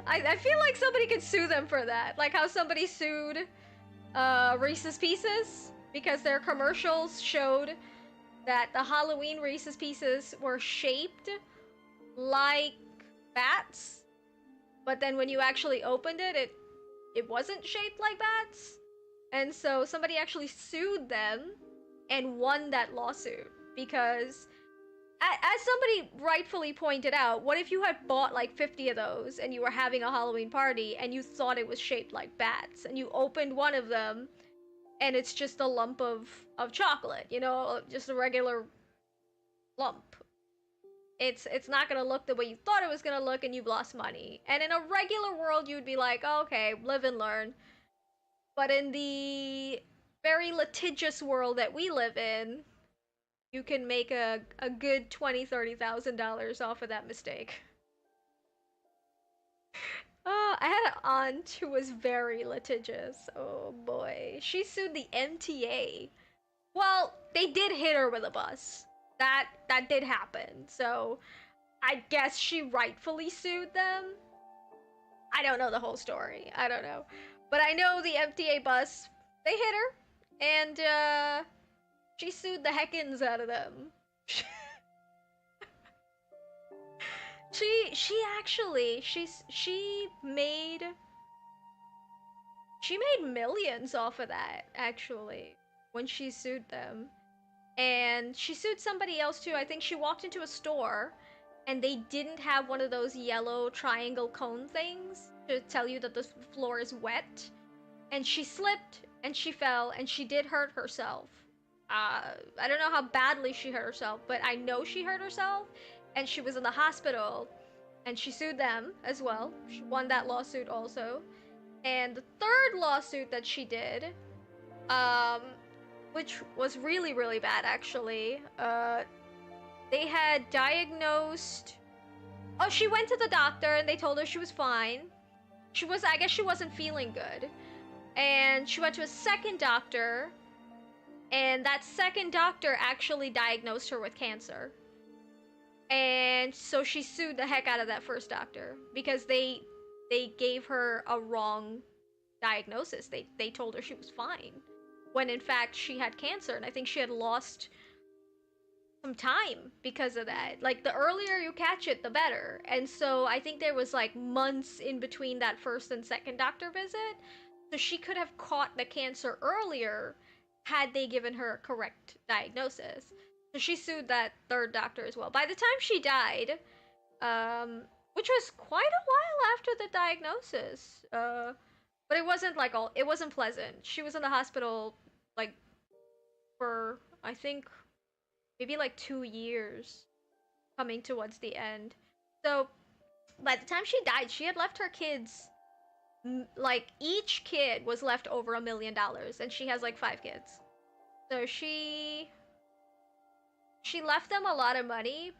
I feel like somebody could sue them for that. Like how somebody sued Reese's Pieces because their commercials showed that the Halloween Reese's Pieces were shaped like bats, but then when you actually opened it, it wasn't shaped like bats. And so somebody actually sued them and won that lawsuit because as somebody rightfully pointed out, what if you had bought like 50 of those and you were having a Halloween party and you thought it was shaped like bats and you opened one of them and it's just a lump of chocolate, you know, just a regular lump. It's not gonna look the way you thought it was gonna look and you've lost money. And in a regular world you'd be like, oh, okay, live and learn. But in the very litigious world that we live in, you can make a good $20,000-$30,000 off of that mistake. Oh, I had an aunt who was very litigious. Oh boy. She sued the MTA. Well, they did hit her with a bus. That did happen. So, I guess she rightfully sued them. I don't know the whole story. I don't know. But I know the MTA bus, they hit her and she sued the heckins out of them. She actually she made millions off of that actually when she sued them. And she sued somebody else too. I think she walked into a store and they didn't have one of those yellow triangle cone things to tell you that the floor is wet. And she slipped and she fell and she did hurt herself. I don't know how badly she hurt herself, but I know she hurt herself and she was in the hospital and she sued them as well. She won that lawsuit also. And the third lawsuit that she did, um, which was really, really bad actually, they had diagnosed. Oh, she went to the doctor and they told her she was fine. I guess she wasn't feeling good. And she went to a second doctor, and that second doctor actually diagnosed her with cancer. And so she sued the heck out of that first doctor because they gave her a wrong diagnosis. They told her she was fine when in fact she had cancer, and I think she had lost some time because of that. Like the earlier you catch it, the better. And so I think there was like months in between that first and second doctor visit. So she could have caught the cancer earlier had they given her a correct diagnosis. So she sued that third doctor as well. By the time she died, which was quite a while after the diagnosis, but it wasn't like it wasn't pleasant. She was in the hospital like for I think maybe like 2 years, coming towards the end. So by the time she died, she had left her kids, like each kid was left over $1 million, and she has like 5 kids. So she left them a lot of money,